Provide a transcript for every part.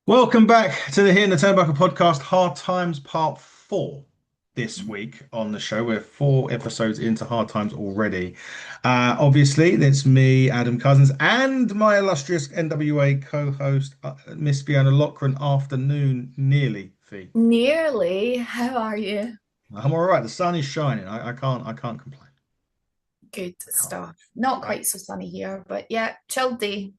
Welcome back to the Here in the Turnbuckle podcast, Hard Times Part 4 this week on the show. We're 4 episodes into Hard Times already. Obviously, that's me, Adam Cousins, and my illustrious NWA co-host, Miss Fiona Lochran. Afternoon, nearly, Fee. Nearly. How are you? I'm all right. The sun is shining. I can't complain. Good I can't. stuff. Not I, quite so sunny here, but yeah, chilled day.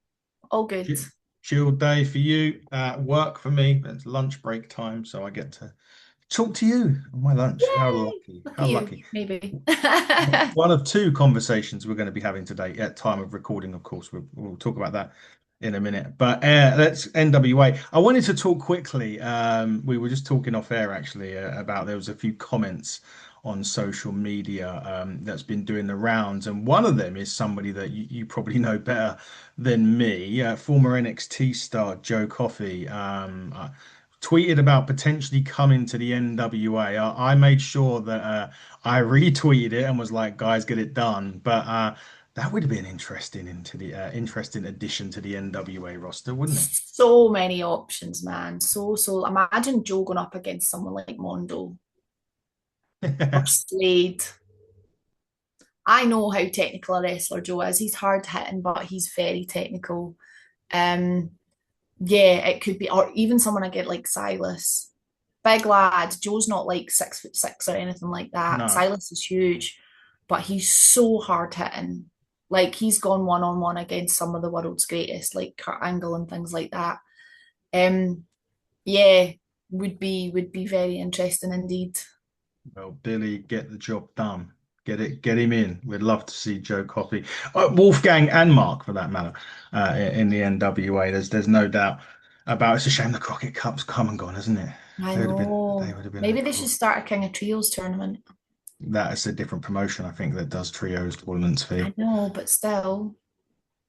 All good. chill, chill day for you. Work for me. It's lunch break time, so I get to talk to you on my lunch. How Yay! lucky. Look at How you, lucky. maybe. One of two conversations we're going to be having today at time of recording, of course. We'll talk about that in a minute. But let's NWA. I wanted to talk quickly. We were just talking off air actually about there was a few comments on social media that's been doing the rounds, and one of them is somebody that you probably know better than me, former NXT star Joe Coffey. Tweeted about potentially coming to the NWA. I made sure that I retweeted it and was like, "Guys, get it done." But that would have been interesting addition to the NWA roster, wouldn't So many options, man. So imagine Joe going up against someone like Mondo or it? Slade. I know how technical a wrestler Joe is. He's hard hitting, but he's very technical. Um, yeah, it could be, or even someone I get like Silas. Big lad. Joe's not like 6'6" or anything like that. No. Silas is huge, but he's so hard hitting. Like he's gone one on one against some of the world's greatest, like Kurt Angle and things like that. Um, yeah, would be very interesting indeed. Well, Billy, get the job done. Get him in. We'd love to see Joe Coffey, Wolfgang, and Mark for that matter, in the NWA. There's no doubt about. It's a shame the Crockett Cup's come and gone, isn't it? I They know. would have been a Maybe they should start a King of Trios tournament. that is a different promotion, I think, that does trios tournaments I fee. know, but still.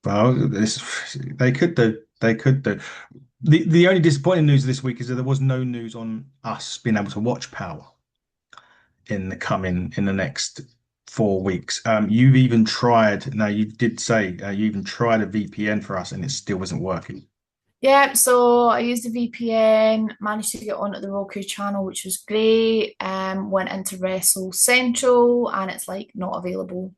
Well, they could do. They could do. The only disappointing news this week is that there was no news on us being able to watch Power in the next 4 weeks. You've even tried. Now you did say you even tried a VPN for us, and it still wasn't working. Yeah, so I used the VPN, managed to get onto the Roku channel, which was great. Went into Wrestle Central and it's like not available.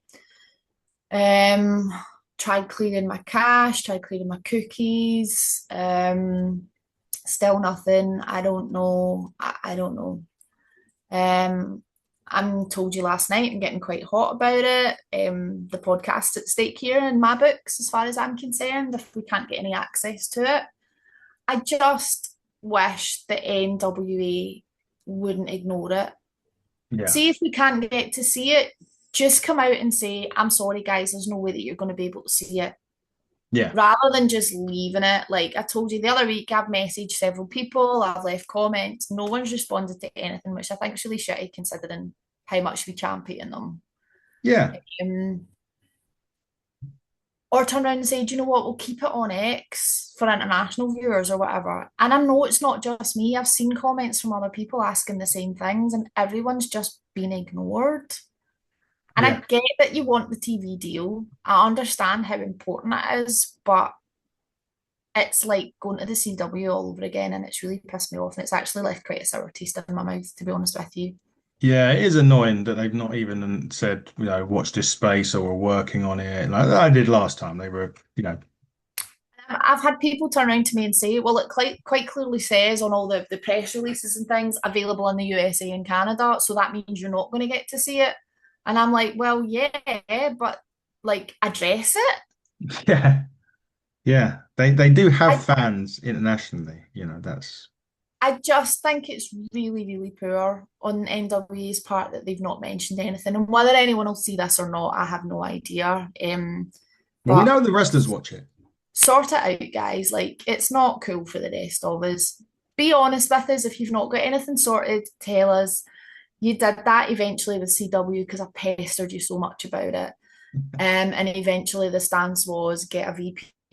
Um, Tried clearing my cache, tried clearing my cookies. Still nothing. I don't know. I don't know. Um, I told you last night, I'm getting quite hot about it. The podcast at stake here in my books, as far as I'm concerned, if we can't get any access to it. I just wish the NWA wouldn't ignore it. Yeah, See if we can't get to see it, just come out and say, I'm sorry, guys, there's no way that you're going to be able to see it. yeah, Rather than just leaving it. Like I told you the other week, I've messaged several people, I've left comments, no one's responded to anything, which I think is really shitty considering how much we champion them. yeah, Um, or turn around and say, do you know what, we'll keep it on X for international viewers or whatever. And I know it's not just me. I've seen comments from other people asking the same things, and everyone's just been ignored. And I yeah. get that you want the TV deal. I understand how important it is, but it's like going to the CW all over again, and it's really pissed me off. And it's actually left quite a sour taste in my mouth, to be honest with you. Yeah, it is annoying that they've not even said, watch this space or we're working on it like I did last time. They were, I've had people turn around to me and say, well, it quite clearly says on all the press releases and things available in the USA and Canada. So that means you're not going to get to see it. And I'm like, well, yeah, but like address it. yeah, yeah. They do have I, fans internationally. That's I just think it's really, really poor on NWA's part that they've not mentioned anything. And whether anyone will see this or not, I have no idea. well, we But know the wrestlers watch it. sort it out, guys. Like, it's not cool for the rest of us. Be honest with us. If you've not got anything sorted, tell us. You did that eventually with CW because I pestered you so much about it. And eventually the stance was get a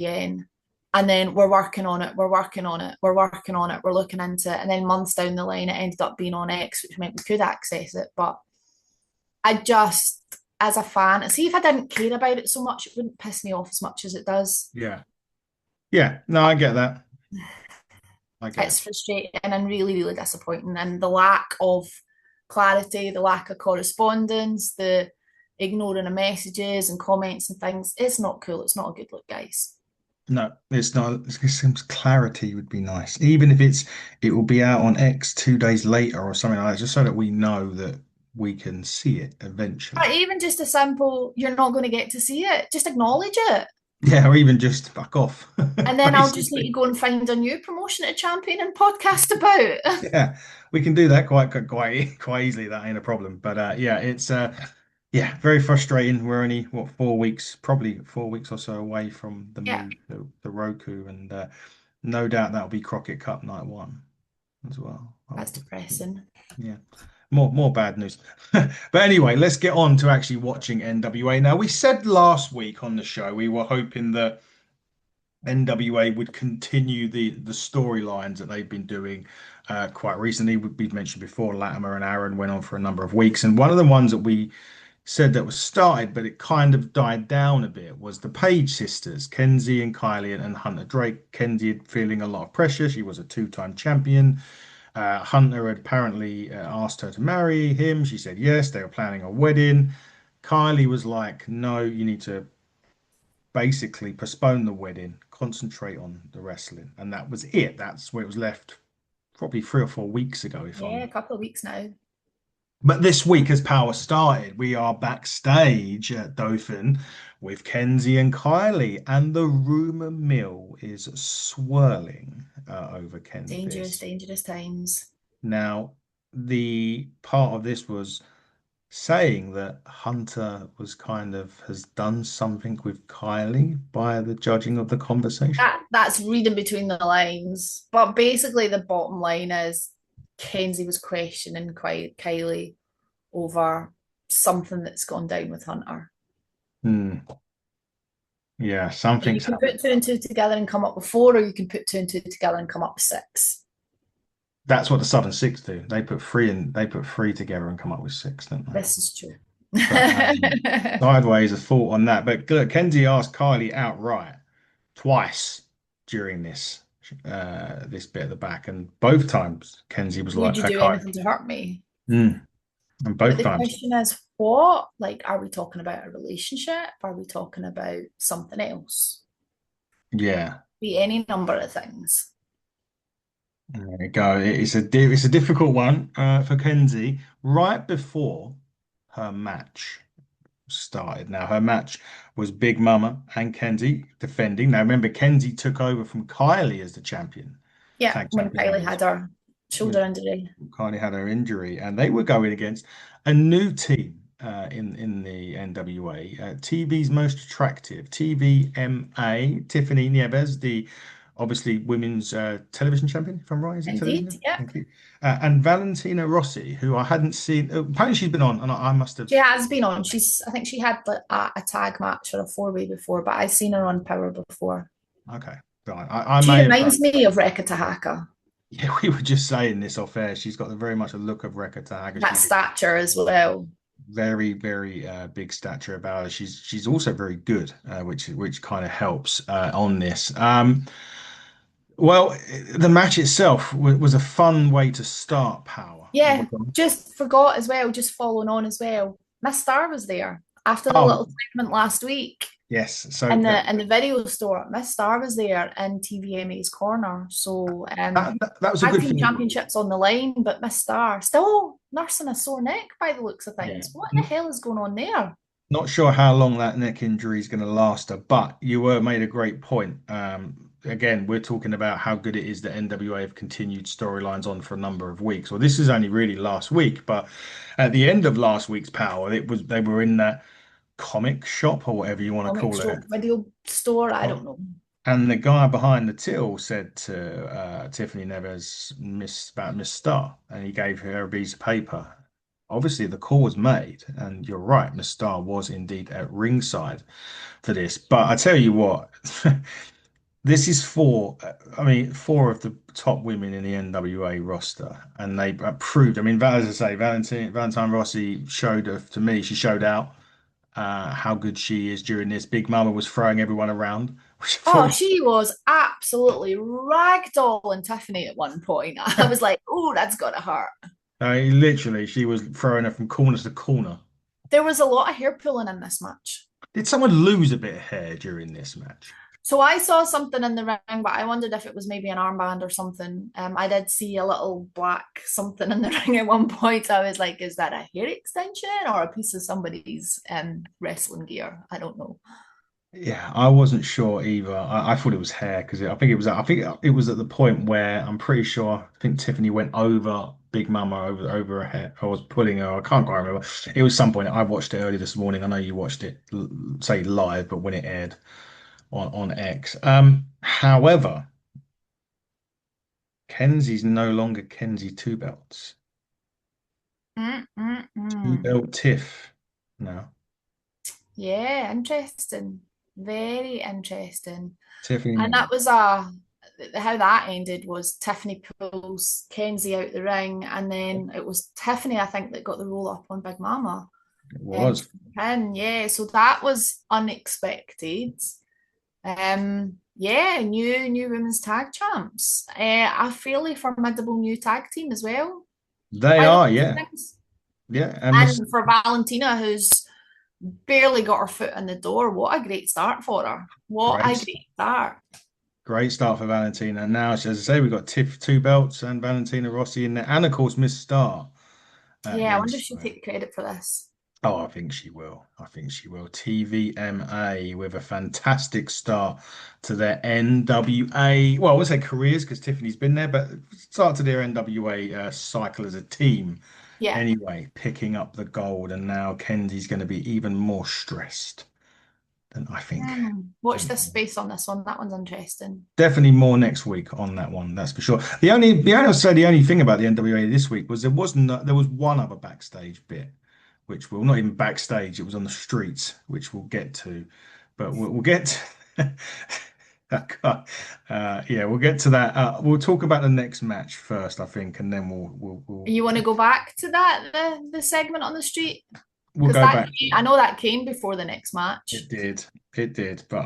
VPN. And then we're working on it, we're working on it, we're working on it, we're looking into it. And then months down the line, it ended up being on X, which meant we could access it. But I just, as a fan, see if I didn't care about it so much, it wouldn't piss me off as much as it does. Yeah, yeah. No, I get that. I get it. It's frustrating and really, really disappointing. And the lack of clarity, the lack of correspondence, the ignoring of messages and comments and things, it's not cool. It's not a good look, guys. No, it's not. Some clarity would be nice, even if it will be out on X 2 days later or something like that, just so that we know that we can see it But eventually. even just a simple, you're not going to get to see it, just acknowledge it. Yeah, or even just fuck off, And then I'll just need to basically. go and find a new promotion to champion and podcast about. Yeah, we can do that quite easily. That ain't a problem. But yeah, it's yeah, very frustrating. We're only what 4 weeks, probably 4 weeks or so away from the Yeah, move to the Roku, and no doubt that'll be Crockett Cup night one as well. that's depressing. Yeah, more bad news. But anyway, let's get on to actually watching NWA. Now, we said last week on the show we were hoping that NWA would continue the storylines that they've been doing quite recently. We've mentioned before, Latimer and Aaron went on for a number of weeks, and one of the ones that we said that was started, but it kind of died down a bit, was the Paige sisters, Kenzie and Kylie and Hunter Drake. Kenzie had feeling a lot of pressure. She was a two-time champion. Hunter had apparently asked her to marry him. She said yes. They were planning a wedding. Kylie was like, no, you need to basically postpone the wedding, concentrate on the wrestling. And that was it. That's where it was left probably 3 or 4 weeks ago, if Yeah, a I'm. couple of weeks now. But this week, as Power started, we are backstage at Dothan with Kenzie and Kylie, and the rumor mill is swirling over Ken's Dangerous, this. dangerous times. Now, the part of this was saying that Hunter was kind of has done something with Kylie by the judging of the conversation. That's reading between the lines. But basically, the bottom line is Kenzie was questioning Kylie over something that's gone down with Hunter. Hmm. Yeah, So you something's can put happened. two and two together and come up with four, or you can put two and two together and come up with six. That's what the Southern Six do. They put three together and come up with six, don't they? This is true. But sideways a thought on that. But look, Kenzie asked Kylie outright twice during this bit at the back, and both times Kenzie was Would like, you do okay. anything to hurt me? Mm. And But both the times, question is, what? Like, are we talking about a relationship? Are we talking about something else? yeah. Be any number of things. There you go. It's a difficult one for Kenzie right before her match started. Now her match was Big Mama and Kenzie defending. Now remember, Kenzie took over from Kylie as the champion, Yeah, tag when champion. That Kylie is had her when shoulder injury. Kylie had her injury, and they were going against a new team in the NWA, TV's most attractive, TVMA, Tiffany Nieves, the obviously women's television champion, if I'm right, is it Indeed, television? yeah. Thank you. And Valentina Rossi, who I hadn't seen. Apparently, she's been on, and I must have. She has been on. I think she had like, a tag match or a four-way before, but I've seen her on Power before. Okay, right. I She may have. reminds me of Rekka Tahaka. Yeah, we were just saying this off air. She's got very much a look of Rekka Tahaga. That She's stature as well. very big stature about her. She's also very good, which kind of helps on this. Well, the match itself was a fun way to start Power. Yeah, just forgot as well, just following on as well. Miss Star was there after the Oh, little segment last week yes. So in that the video store. Miss Star was there in TVMA's corner. So that was a tag good team thing. championships on the line, but Miss Star still nursing a sore neck by the looks of Yeah. things. What the hell is going on there? Not sure how long that neck injury is going to last her, but you were made a great point. Again, we're talking about how good it is that NWA have continued storylines on for a number of weeks. Well, this is only really last week, but at the end of last week's Power, it was they were in that comic shop or whatever you want to Comic call it. stroke video store? I don't know. And the guy behind the till said to Tiffany Neves, Miss Star, and he gave her a piece of paper. Obviously, the call was made, and you're right, Miss Star was indeed at ringside for this. But I tell you what, this is I mean, four of the top women in the NWA roster, and they proved. I mean, as I say, Valentine Rossi showed to me, she showed out how good she is during this. Big Mama was throwing everyone around which I thought Oh, was, she was absolutely ragdolling Tiffany at one point. I was like, oh, that's gotta hurt. literally, she was throwing her from corner to corner. There was a lot of hair pulling in this match. Did someone lose a bit of hair during this match? So I saw something in the ring, but I wondered if it was maybe an armband or something. I did see a little black something in the ring at one point. I was like, is that a hair extension or a piece of somebody's wrestling gear? I don't know. Yeah, I wasn't sure either. I thought it was hair because I think it was at the point where I'm pretty sure I think Tiffany went over Big Mama over her head. I was pulling her. I can't quite remember. It was some point. I watched it early this morning. I know you watched it, say live, but when it aired on X. However, Kenzie's no longer Kenzie Two Belts. Two Mm-mm-mm. Belt Tiff. No, Yeah, interesting. Very interesting. Tiffany And no. that was how that ended was Tiffany pulls Kenzie out the ring, and then it was Tiffany, I think, that got the roll up on Big Mama. It was. For the pin. Yeah, so that was unexpected. Yeah, new women's tag champs. A fairly formidable new tag team as well, They by the are, looks yeah, of things. yeah, and this And for Valentina, who's barely got her foot in the door, what a great start for her. What a great. great start. Great start for Valentina. Now, as I say, we've got Tiff Two Belts and Valentina Rossi in there, and of course Miss Star Yeah, I wonder if she'll ringside. take the credit for this. Oh, I think she will. I think she will. TVMA with a fantastic start to their NWA. Well, I would say careers because Tiffany's been there, but start to their NWA cycle as a team. Yeah. Anyway, picking up the gold, and now Kenzie's going to be even more stressed than I think. Watch this space on this one. That one's interesting. Definitely more next week on that one, that's for sure. The only thing about the NWA this week was there was one other backstage bit, which will not even backstage, it was on the streets, which we'll get to, but we'll get to, yeah, we'll get to that. We'll talk about the next match first, I think, and then You want to go back to that the segment on the street? we'll Because go back. I know that came before the next match. It did, it did, but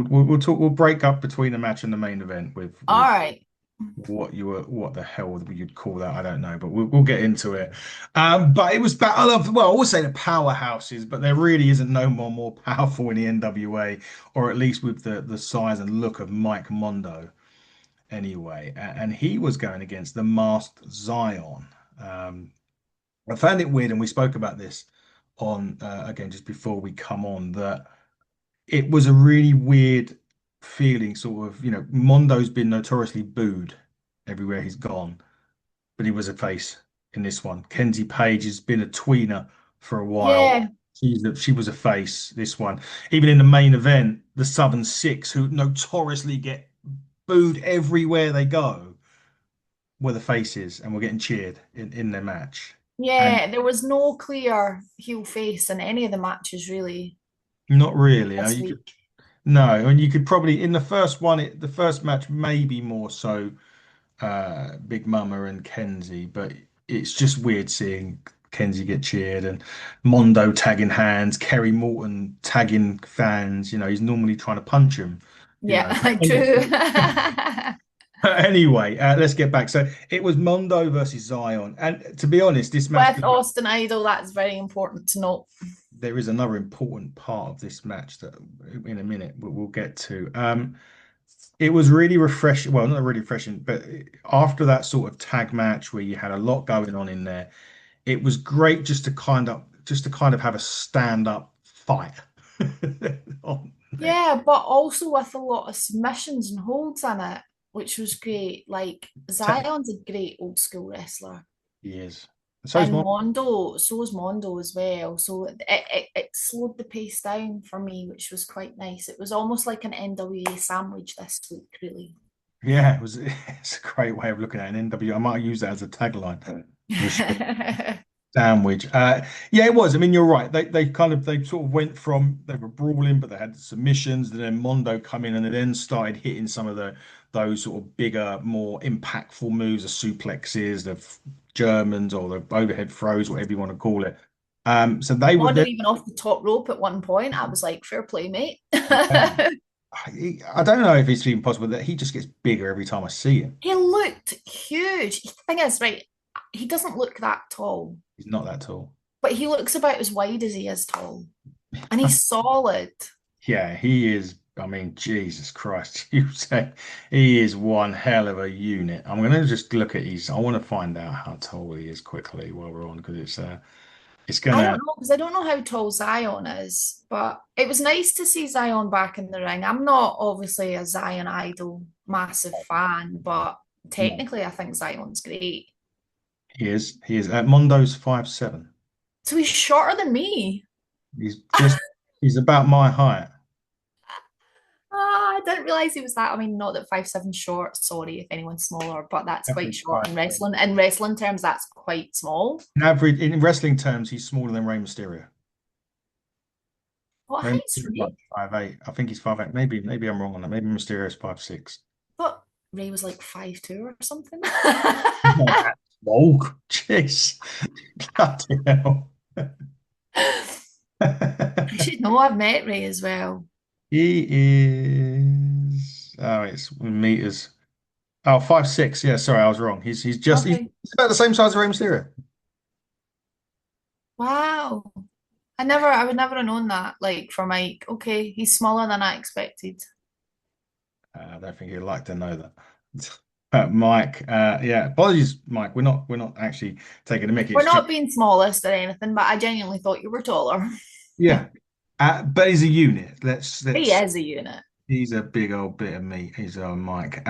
we'll talk. We'll break up between the match and the main event All with right. what the hell you'd call that, I don't know, but we'll get into it. But it was battle of, well, I would say the powerhouses, but there really isn't no more powerful in the NWA, or at least with the size and look of Mike Mondo anyway. And he was going against the masked Zyon. I found it weird, and we spoke about this on again just before we come on, that it was a really weird feeling, sort of, Mondo's been notoriously booed everywhere he's gone, but he was a face in this one. Kenzie Paige has been a tweener for a while. Yeah. She was a face this one. Even in the main event, the Southern Six, who notoriously get booed everywhere they go, were the faces and were getting cheered in their match. And Yeah, there was no clear heel face in any of the matches really not really. this week. No, and you could probably in the first one, the first match, maybe more so Big Mama and Kenzie, but it's just weird seeing Kenzie get cheered and Mondo tagging hands, Kerry Morton tagging fans. He's normally trying to punch him. Yeah, Anyway, true. anyway, let's get back. So it was Mondo versus Zion, and to be honest, this match With Austin Idol, that's very important to note. there is another important part of this match that in a minute we'll get to. It was really refreshing. Well, not really refreshing, but after that sort of tag match where you had a lot going on in there, it was great just to kind of have a stand-up fight. On there. Yeah, but also with a lot of submissions and holds in it, which was great. Like Zion's a great old school wrestler. He is. So is And Mon. Mondo, so is Mondo as well. So it slowed the pace down for me, which was quite nice. It was almost like an NWA sandwich this week, really. Yeah, it was. It's a great way of looking at an NW. I might use that as a tagline for sure. Sandwich. Yeah, it was. I mean, you're right. They sort of went from they were brawling, but they had submissions. And then Mondo come in and they then started hitting some of those sort of bigger, more impactful moves, the suplexes, the Germans or the overhead throws, whatever you want to call it. So they were Mondo there. even off the top rope at one point. I was like, fair play, mate. I don't know if it's even possible that he just gets bigger every time I see him. He looked huge. The thing is, right, he doesn't look that tall, He's not that tall. but he looks about as wide as he is tall. And he's solid. Yeah, he is. I mean, Jesus Christ, you say he is one hell of a unit. I'm going to just look at his. I want to find out how tall he is quickly while we're on because it's I don't gonna. know because I don't know how tall Zyon is, but it was nice to see Zyon back in the ring. I'm not obviously a Zyon idol massive fan, but No, technically I think Zion's great. he is. He is. Mondo's 5'7". So he's shorter than me. He's just. He's about my height. Ah, I didn't realize he was that. I mean, not that 5'7" short, sorry if anyone's smaller, but that's quite Definitely short five. in wrestling. In wrestling terms, that's quite small. In average, in wrestling terms, he's smaller than Rey Mysterio. What Rey height's Mysterio's like Ray? 5'8". I think he's 5'8". Maybe I'm wrong on that. Maybe Mysterio's 5'6". But Ray was like 5'2" or something. He's not that small. Jeez. Bloody hell. I should know I've met Ray as well. He is. Oh, it's meters. Oh, 5'6". Yeah, sorry, I was wrong. He's Okay. about the same size as Rey Mysterio. Wow. I would never have known that. Like for Mike, okay, he's smaller than I expected. I don't think he'd like to know that. Mike, yeah, apologies, Mike. We're not actually taking a mickey. We're It's just not being smallest or anything, but I genuinely thought you were taller. yeah. But he's a unit. He Let's. is a unit. He's a big old bit of meat. He's Mike.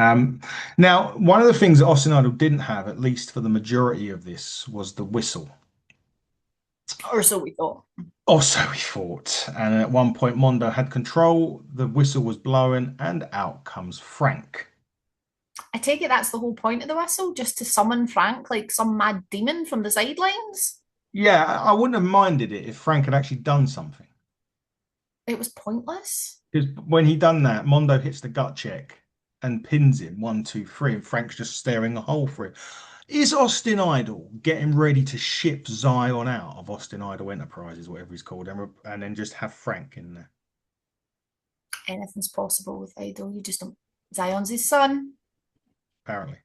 Now one of the things that Austin Idol didn't have, at least for the majority of this, was the whistle. Or so we thought. Also, he fought, and at one point Mondo had control. The whistle was blown, and out comes Frank. I take it that's the whole point of the whistle, just to summon Frank like some mad demon from the sidelines. Yeah, I wouldn't have minded it if Frank had actually done something. It was pointless. Because when he done that, Mondo hits the gut check and pins him 1, 2, 3, and Frank's just staring a hole through it. Is Austin Idol getting ready to ship Zyon out of Austin Idol Enterprises, whatever he's called, and then just have Frank in there? Anything's possible with Idol. You just don't. Zion's his son. Apparently.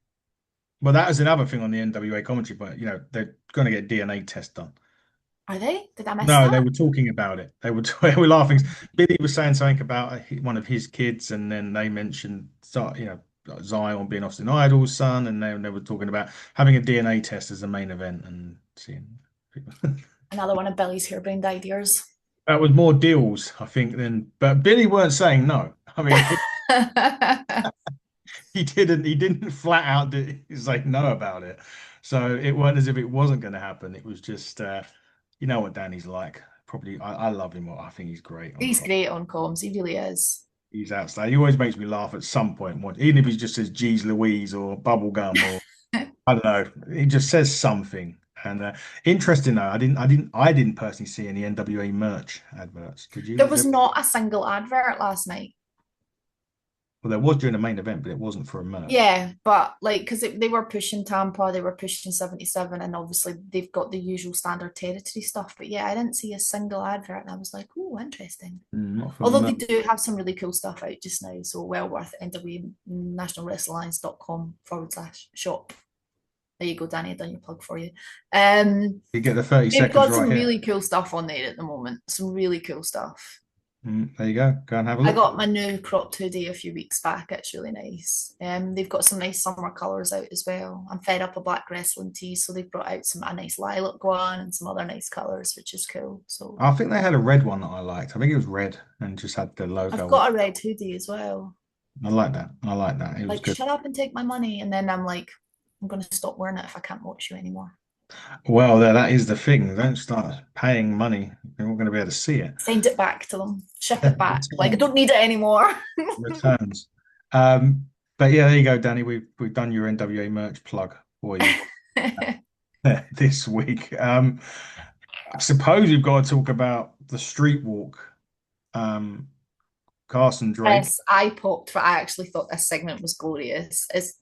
Well, that was another thing on the NWA commentary, but they're going to get DNA test done. Are they? Did I miss No, they that? were talking about it. They were laughing. Billy was saying something about one of his kids, and then they mentioned, Zion being Austin Idol's son, and they were talking about having a DNA test as the main event and seeing. Another one of Billy's harebrained ideas. That was more deals, I think, than. But Billy weren't saying no. I mean, he didn't flat out say no about it. So it wasn't as if it wasn't going to happen. It was just, you know what Danny's like. Probably, I love him. I think he's great on He's top. great on comms. He really is. He's outstanding. He always makes me laugh at some point, even if he just says "Geez Louise" or "bubblegum" or I don't know. He just says something. And interesting though, I didn't personally see any NWA merch adverts. Did you? There was not a single advert last night. Well, there was during the main event, but it wasn't for a merch. Yeah, but like, because they were pushing Tampa, they were pushing 77, and obviously they've got the usual standard territory stuff. But yeah, I didn't see a single advert, and I was like, oh, interesting. Not for the Although they merch. do have some really cool stuff out just now, so well worth it. NWNationalWrestlingAlliance.com/shop. There you go, Danny. I've done your plug for you. You get the 30 They've seconds got right some here. really cool stuff on there at the moment. Some really cool stuff. There you go. Go and have a I look. got my new cropped hoodie a few weeks back. It's really nice. They've got some nice summer colours out as well. I'm fed up a black wrestling tee, so they've brought out a nice lilac one and some other nice colours, which is cool. So I think they had a red one that I liked. I think it was red and just had the I've logo on. got a red hoodie as well. I like that. I like that. It was Like, good. shut up and take my money. And then I'm like, I'm going to stop wearing it if I can't watch you anymore. Well, that is the thing. Don't start paying money. You're not going to be able to see it. Send it back to them. Ship it back. Like, I Return. don't need it anymore. Returns. But yeah, there you go, Danny. We've done your NWA merch plug for you this week. I suppose we've got to talk about the street walk. Carson Drake. Yes, I popped for. I actually thought this segment was glorious. It's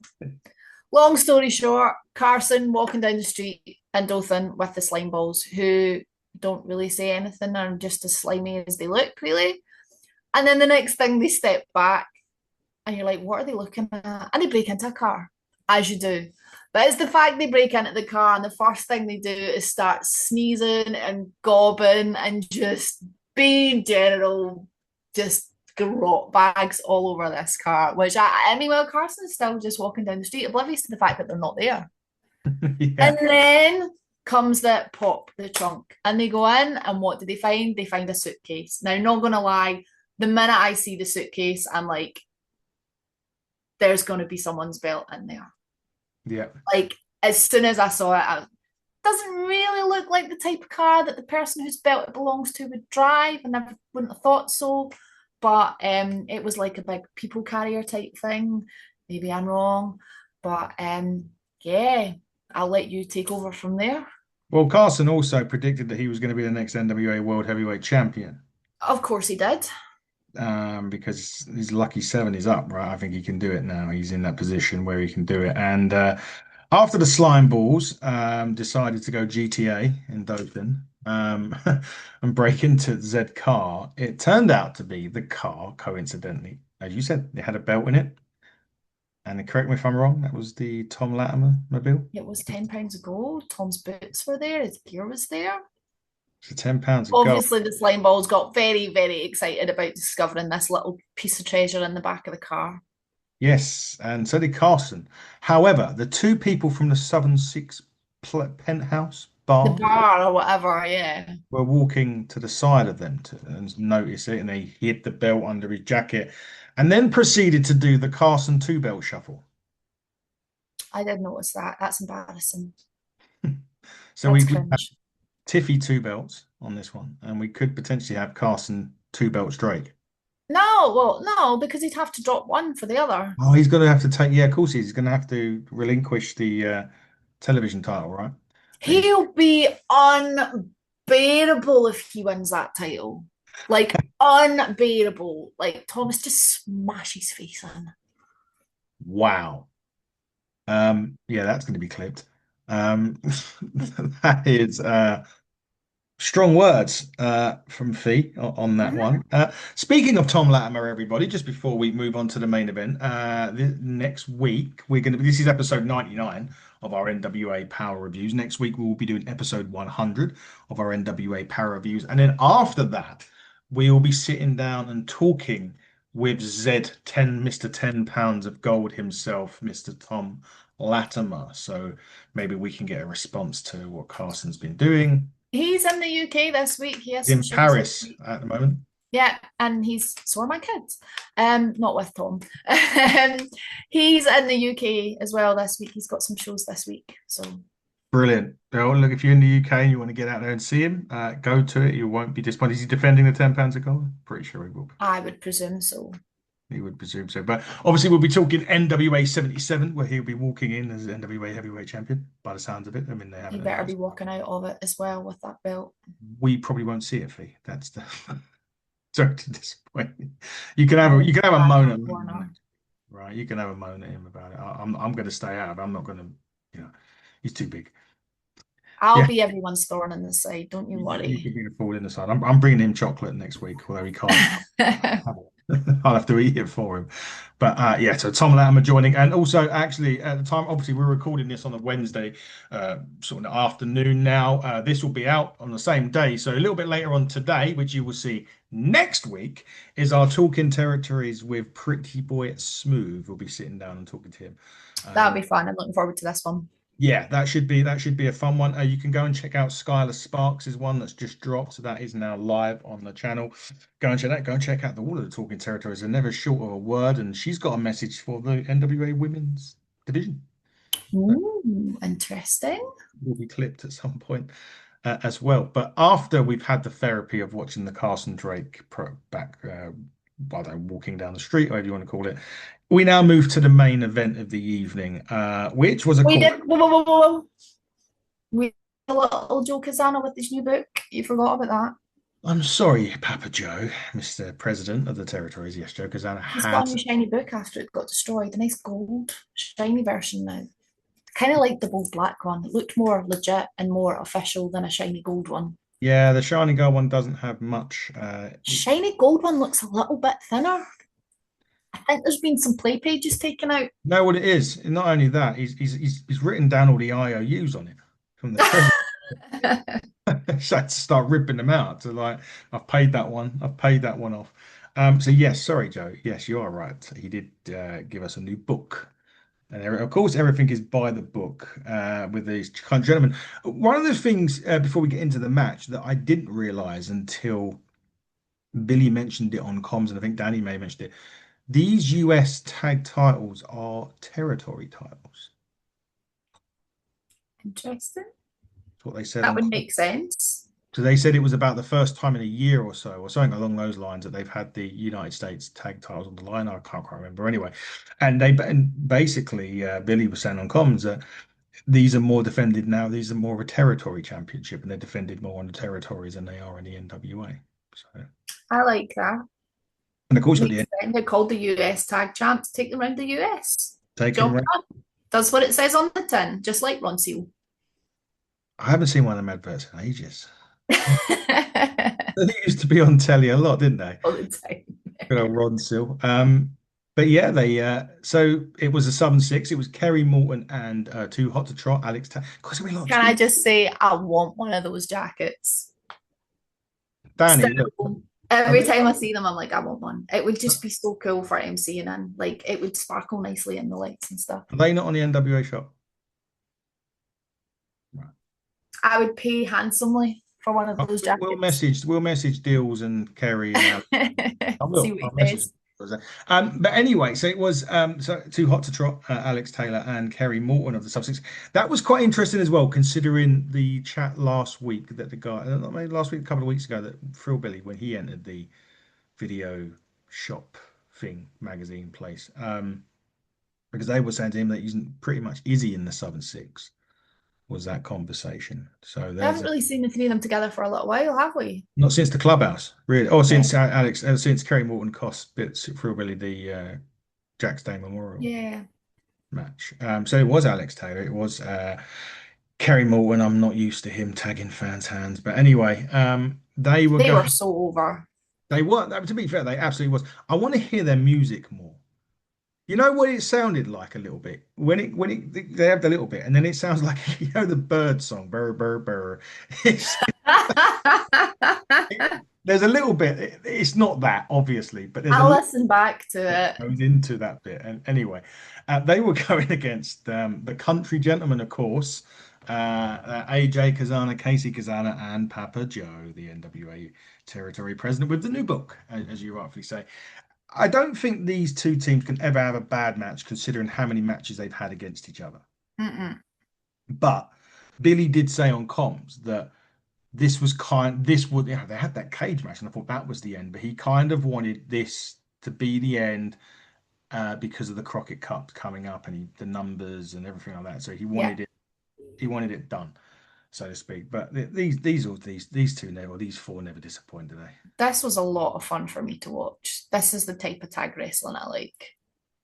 long story short, Carson walking down the street in Dothan with the slime balls who don't really say anything and are just as slimy as they look, really. And then the next thing they step back and you're like, what are they looking at? And they break into a car, as you do. But it's the fact they break into the car and the first thing they do is start sneezing and gobbing and just being general, just grot bags all over this car. Which I mean, well, Carson's still just walking down the street, oblivious to the fact that they're not there. And Yeah. then comes the pop, the trunk, and they go in, and what do they find? They find a suitcase. Now, not gonna lie, the minute I see the suitcase, I'm like, there's gonna be someone's belt in there. Yeah. Like as soon as I saw it, it doesn't really look like the type of car that the person whose belt it belongs to would drive, and I wouldn't have thought so. But it was like a big people carrier type thing. Maybe I'm wrong, but yeah, I'll let you take over from there. Well, Carson also predicted that he was going to be the next NWA World Heavyweight Champion, Of course he did. because his lucky seven is up, right? I think he can do it now. He's in that position where he can do it. And after the Slime Balls decided to go GTA in Dothan and break into Z car, it turned out to be the car, coincidentally, as you said, it had a belt in it. And correct me if I'm wrong, that was the Tom Latimer mobile. It was £10 ago. Tom's boots were there, his gear was there. So £10 of gold. Obviously, the slime balls got very, very excited about discovering this little piece of treasure in the back of the car. Yes, and so did Carson. However, the two people from the Southern Six penthouse The bar bar or whatever, yeah. were walking to the side of them to and notice it, and they hid the belt under his jacket, and then proceeded to do the Carson Two Belt shuffle. I did notice that. That's embarrassing. So That's we have cringe. Tiffy Two Belts on this one, and we could potentially have Carson Two Belts Drake. No, well, no, because he'd have to drop one for the other. Oh, he's going to have to take. Yeah, of course he's going to have to relinquish the television title, right? That he's He'll be unbearable if he wins that title. Like, unbearable. Like, Thomas just smash his face in. Wow. Yeah, that's going to be clipped. That is strong words from Fee on that Mhm. one. Speaking of Tom Latimer, everybody, just before we move on to the main event, next week we're going to this is episode 99 of our NWA Power Reviews. Next week we will be doing episode 100 of our NWA Power Reviews, and then after that we will be sitting down and talking with Z10, Mr. 10 pounds of gold himself, Mr. Tom Latimer. So maybe we can get a response to what Carson's been doing. He's in the UK this week. He has He's some in shows this Paris week. at the moment. Yeah, and so are my kids. Not with Tom. He's in the UK as well this week. He's got some shows this week. So Brilliant. Well, look, if you're in the UK and you want to get out there and see him, go to it. You won't be disappointed. Is he defending the £10 a goal? Pretty sure he will be. I would presume so. He would presume so. But obviously, we'll be talking NWA 77, where he'll be walking in as NWA heavyweight champion by the sounds of it. I mean, they He haven't better be announced. walking out of it as well with that belt. We probably won't see it, Fee. That's the sorry to disappoint you. You can have a moan at him, right? You can have a moan at him about it. I'm going to stay out of it. I'm not going to, he's too big. I'll Yeah, be everyone's thorn in the side, don't you you worry. could be the fool in the side. I'm bringing him chocolate next week, although he can't. I'll have to eat it for him. But yeah, so Tom Latimer joining. And also, actually, at the time, obviously, we're recording this on a Wednesday, sort of afternoon now. This will be out on the same day. So a little bit later on today, which you will see next week, is our Talking Territories with Pretty Boy Smooth. We'll be sitting down and talking to him. That'll be fun. I'm looking forward to this one. Yeah, that should be a fun one. You can go and check out Skylar Sparks is one that's just dropped. So that is now live on the channel. Go and check that. Go and check out all of the Talking Territories. They're never short of a word, and she's got a message for the NWA Women's Division. Ooh, interesting. Will be clipped at some point as well. But after we've had the therapy of watching the Carson Drake back, I don't know, walking down the street, whatever you want to call it, we now move to the main event of the evening, which was a We call. did. Whoa, whoa, whoa, whoa. We did a little Joe Kazana with his new book. You forgot about that. I'm sorry, Papa Joe, Mr. President of the Territories. Yes, Joe Kazana He's got had. a new shiny book after it got destroyed. A nice gold shiny version now. Kind of like the bold black one. It looked more legit and more official than a shiny gold one. Yeah, the Shining Girl one doesn't have much. Shiny gold one looks a little bit thinner. I think there's been some play pages taken out. Know what it is? Not only that, he's written down all the IOUs on it from the treasure. So I had to start ripping them out to like, I've paid that one. I've paid that one off. So yes, sorry, Joe. Yes, you are right. He did give us a new book. And of course, everything is by the book with these kind of gentlemen. One of the things before we get into the match that I didn't realize until Billy mentioned it on comms, and I think Danny may have mentioned it. These US tag titles are territory titles. Interesting. That's what they said That on would comms. make sense. So they said it was about the first time in a year or so, or something along those lines, that they've had the United States tag titles on the line. I can't quite remember. Anyway, and basically Billy was saying on comms that these are more defended now. These are more of a territory championship, and they're defended more on the territories than they are in the NWA. So, I like that. and of course, you've got Makes the sense. They're called the US Tag Champs. Take them around the US. taken. Job done. Does what it says on the tin, just like Ron Seal. I haven't seen one of them adverts in ages. All They used to be on telly a lot, didn't they? the time. Good old Ron Sill. But yeah, they so it was a Southern Six. It was Kerry Morton and Too Hot to Trot, Alex. Because we a lot of Can I speed. just say, I want one of those jackets. Danny, look, Still, are every they, time I see them, I'm like, I want one. It would just be so cool for MCing in. Like, it would sparkle nicely in the lights and stuff. are they not on the NWA shop? Right. I would pay handsomely for one of those jackets. We'll message Deals and Kerry and Alex. I See will. what he I'll message. says. But anyway, so it was so Too Hot to Trot, Alex Taylor and Kerry Morton of the Sussex. That was quite interesting as well, considering the chat last week that the guy, not maybe last week, a couple of weeks ago, that Phil Billy, when he entered the video shop thing magazine place, because they were saying to him that he's pretty much Izzy in the Southern Six was that conversation. So We there's haven't really seen the three of them together for a little while, have we? not since the clubhouse, really, or Yeah. since since Kerry Morton cost bits for really the Jack's Day Memorial Yeah. match. So it was Alex Taylor, it was Kerry Morton. I'm not used to him tagging fans' hands, but anyway, they were They were going. so over. They were. To be fair, they absolutely was. I want to hear their music more. You know what it sounded like a little bit when they have the little bit, and then it sounds like the bird song, burr burr burr. It's, there's a little bit. It's not that obviously, but there's a I'll little listen back to bit it. that goes into that bit. And anyway, they were going against the Country Gentlemen, of course, AJ Kazana, Casey Kazana, and Papa Joe, the NWA Territory President, with the new book, as you rightfully say. I don't think these two teams can ever have a bad match, considering how many matches they've had against each other. Mm-mm. But Billy did say on comms that this would they had that cage match, and I thought that was the end. But he kind of wanted this to be the end because of the Crockett Cup coming up and the numbers and everything like that. So Yeah. he wanted it done, so to speak. But these two never, or these four never disappointed, they? This was a lot of fun for me to watch. This is the type of tag wrestling I like.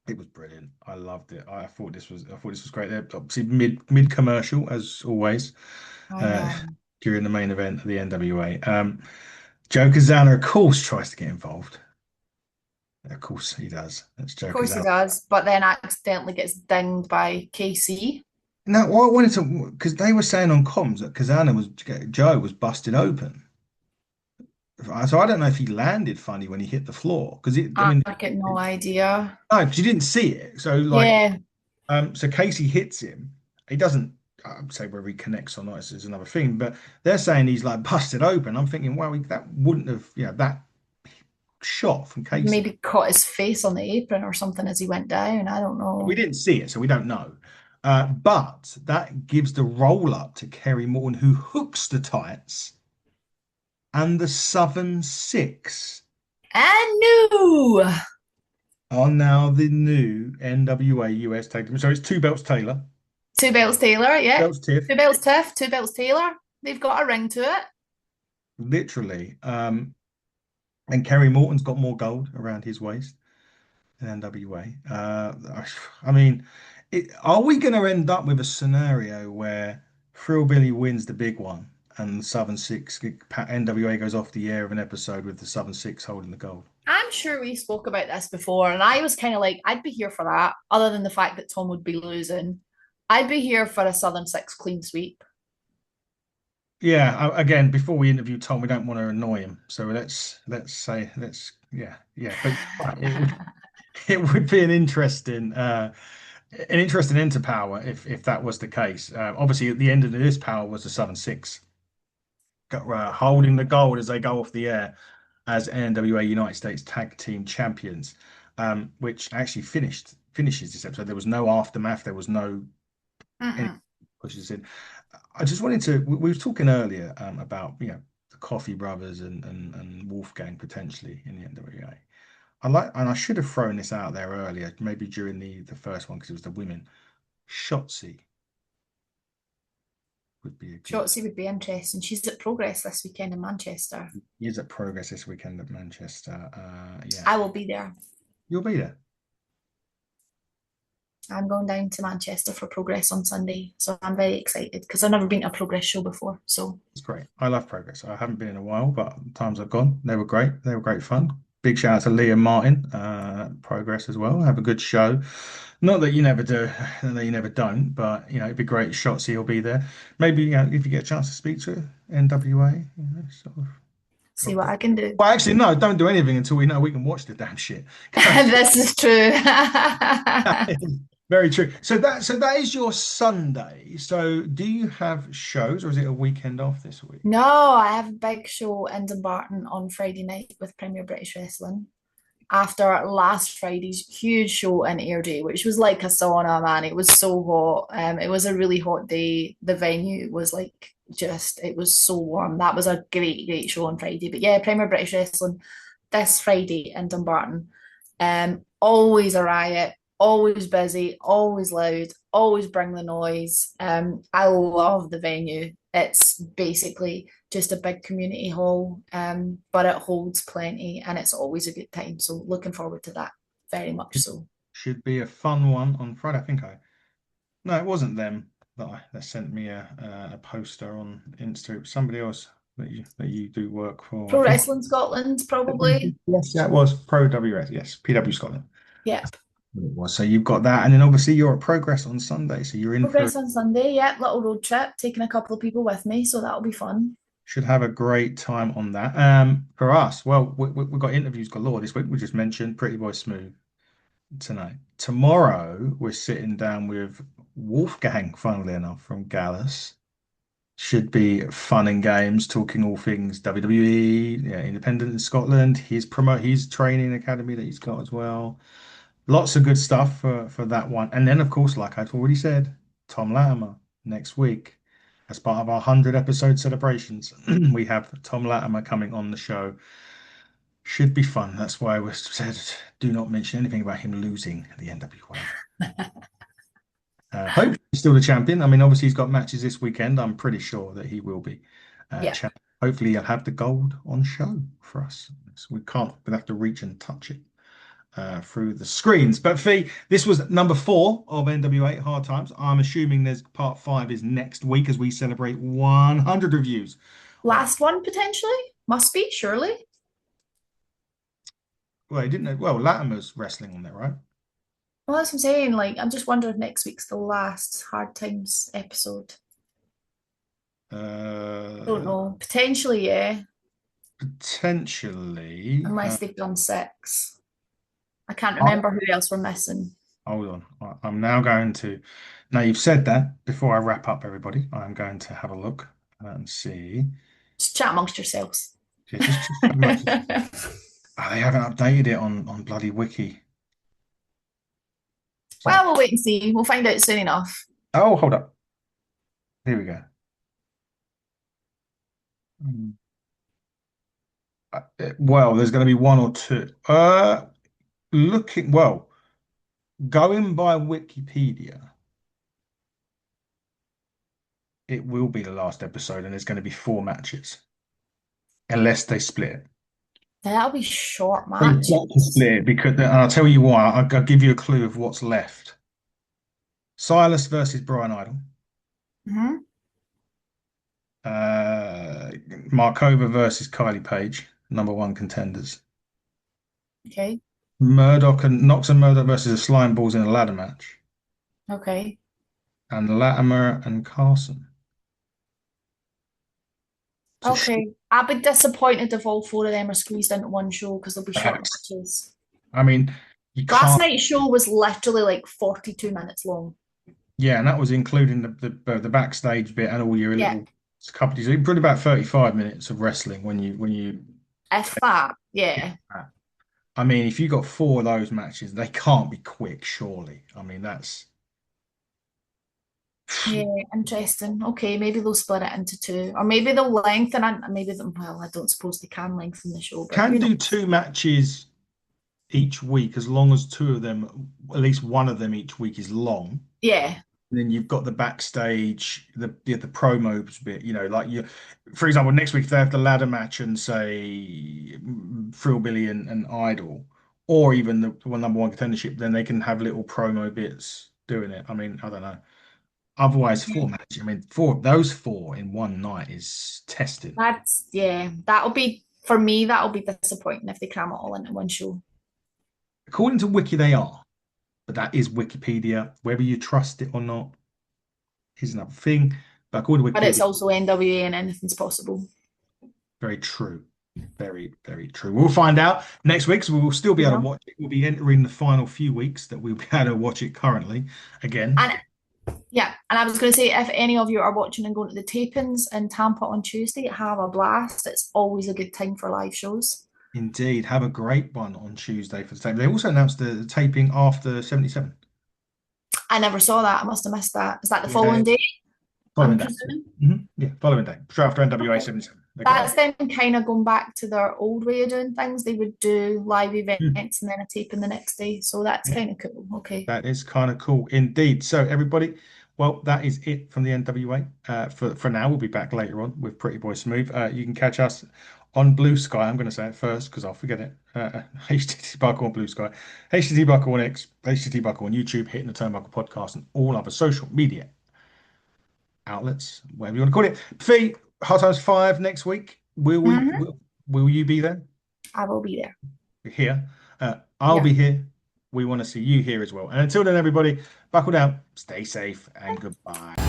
It was brilliant. I loved it. I thought this was great. They're obviously mid commercial as always I uh, know. during the main event of the NWA. Joe Kazana, of course, tries to get involved. Of course, he does. That's Of Joe course he Kazana. does, but then accidentally gets dinged by KC. Now, what I wanted to, because they were saying on comms that Joe was busted open. So I don't know if he landed funny when he hit the floor because I I mean, get no idea. no, because you didn't see it. So like, Yeah, so Casey hits him. He doesn't. I'd say whether he connects or not is another thing. But they're saying he's like busted open. I'm thinking, well, that wouldn't have, that shot from Casey. maybe caught his face on the apron or something as he went down. I don't We know. didn't see it, so we don't know. But that gives the roll up to Kerry Morton, who hooks the tights and the Southern Six I knew. are now the new NWA US Tag Team. So it's Two Belts Taylor, Two belts Taylor, yeah. Belts Tiff, Two belts Tiff, two belts Taylor. They've got a ring to it. literally. And Kerry Morton's got more gold around his waist than NWA. I mean, are we going to end up with a scenario where Billy wins the big one and the Southern Six, NWA goes off the air of an episode with the Southern Six holding the gold. I'm sure we spoke about this before, and I was kind of like, I'd be here for that, other than the fact that Tom would be losing. I'd be here for a Southern Six clean sweep. Yeah, again, before we interview Tom, we don't want to annoy him, so let's say yeah, but it would be an interesting end to Power if that was the case. Obviously, at the end of this, Power was the Southern Six holding the gold as they go off the air as NWA United States Tag Team Champions, which actually finishes this episode. There was no aftermath. There was no any Mhm. pushes in. I just wanted to. We were talking earlier about the Coffee Brothers and Wolfgang potentially in the NWA. And I should have thrown this out there earlier, maybe during the first one because it was the women. Shotzi would be a good. Shotzi would be interesting. She's at Progress this weekend in Manchester. Is at Progress this weekend at Manchester. Yeah, I will be there. you'll be there. I'm going down to Manchester for Progress on Sunday, so I'm very excited because I've never been to a Progress show before. So It's great. I love Progress. I haven't been in a while, but the times I've gone, they were great. They were great fun. Big shout out to Lee and Martin, Progress as well. Have a good show. Not that you never do, that you never don't, but it'd be great. Shotzi will be there. Maybe if you get a chance to speak to NWA, sort of. see what I can do. Well, actually, no, don't do anything until we know we can watch the damn shit. This is true. Very true. So that is your Sunday. So do you have shows or is it a weekend off this week? No, I have a big show in Dumbarton on Friday night with Premier British Wrestling after last Friday's huge show in Airdrie, which was like a sauna, man. It was so hot. It was a really hot day. The venue was like it was so warm. That was a great, great show on Friday. But yeah, Premier British Wrestling this Friday in Dumbarton. Always a riot, always busy, always loud, always bring the noise. I love the venue. It's basically just a big community hall, but it holds plenty and it's always a good time. So looking forward to that very much so. Should be a fun one on Friday. No, it wasn't them that sent me a poster on Insta. It was somebody else that you do work for. Pro I think. Wrestling Scotland, probably. Yes, that was Pro WS. Yes, PW Scotland. Yep. It was. So you've got that, and then obviously you're at Progress on Sunday, so you're in for Progress on Sunday. Yep. Little road trip, taking a couple of people with me. So that'll be fun. should have a great time on that. For us, well, we've got interviews galore this week. We just mentioned Pretty Boy Smooth tonight. Tomorrow we're sitting down with Wolfgang, funnily enough, from Gallus. Should be fun and games, talking all things WWE, yeah, independent in Scotland. His training academy that he's got as well. Lots of good stuff for that one. And then, of course, like I've already said, Tom Latimer next week. As part of our 100 episode celebrations, we have Tom Latimer coming on the show. Should be fun. That's why we said do not mention anything about him losing the NWA. Hope he's still the champion. I mean, obviously he's got matches this weekend. I'm pretty sure that he will be Yeah. champion. Hopefully he'll have the gold on show for us. So we'll have to reach and touch it through the screens. But Fee, this was number 4 of NWA Hard Times. I'm assuming there's part 5 is next week as we celebrate 100 reviews. Last one potentially? Must be, surely. Well, he didn't know. Well, Latimer's wrestling on there, right? Well, that's what I'm saying. Like, I'm just wondering if next week's the last Hard Times episode. Don't know. Potentially, yeah. Potentially. Unless they've done 6. I can't remember who else we're missing. Hold on. I'm now going to. Now you've said that. Before I wrap up, everybody, I'm going to have a look and see. Just chat amongst yourselves. Yeah, they haven't updated it on bloody Wiki. Well, we'll wait and see. We'll find out soon enough. Oh, hold up. Here we go. Well, there's going to be 1 or 2. Going by Wikipedia, it will be the last episode, and there's going to be 4 matches, unless they split it. That'll be short They've got to matches. split it because, and I'll tell you why. I'll give you a clue of what's left. Silas versus Brian Idol. Mhm. Markova versus Kylie Paige, number one contenders. Okay. Murdoch and Knox and Murdoch versus the Slime Balls in a ladder match. Okay. And Latimer and Carson. It's a Okay. I'd be disappointed if all four of them are squeezed into one show because they'll be short short. matches. I mean, you Last can't. night's show was literally like 42 minutes long. Yeah, and that was including the backstage bit and all your Yeah. little couple. So probably about 35 minutes of wrestling when you If take that, yeah. that. I mean, if you got four of those matches, they can't be quick, surely. I mean, that's Yeah, interesting. Okay, maybe they'll split it into two. Or maybe they'll lengthen it. Maybe well, I don't suppose they can lengthen the show, but can who do knows? two matches each week as long as two of them, at least one of them each week is long. Yeah. And then you've got the backstage, the promos bit, like you, for example, next week if they have the ladder match and say Billy and Idol, or even the one number one contendership, then they can have little promo bits doing it. I mean, I don't know. Otherwise, four Yeah. matches. I mean, those four in one night is testing. That's yeah. That'll be for me, that'll be disappointing if they cram it all into one show. According to Wiki, they are, but that is Wikipedia. Whether you trust it or not is another thing. But according to But it's Wikipedia, also NWA and anything's possible. very true. Very, very true. We'll find out next week, so we'll still be able to Yeah. watch it. We'll be entering the final few weeks that we'll be able to watch it currently again. And yeah, and I was going to say, if any of you are watching and going to the tapings in Tampa on Tuesday, have a blast. It's always a good time for live shows. Indeed. Have a great one on Tuesday for the tape. They also announced the taping after 77. I never saw that. I must have missed that. Is that the Yeah, following day? I'm following day. presuming. Yeah, following day. Straight after NWA Okay. 77. They got That's them kind of going back to their old way of doing things. They would do live that. events and then a taping the next day. So that's Yeah, kind of cool. Okay. that is kind of cool indeed. So everybody, well, that is it from the NWA. For now, we'll be back later on with Pretty Boy Smooth. You can catch us on Blue Sky. I'm going to say it first because I'll forget it. HTT Buckle on Blue Sky, HTT Buckle on X, HTT Buckle on YouTube, Hitting the Turnbuckle podcast, and all other social media outlets, whatever you want to call it. Fee, Hot Times 5 next week. Will we? Hmm. Will you be there? I will be there. Here. I'll Yeah. be here. We want to see you here as well. And until then, everybody, buckle down, stay safe, and goodbye.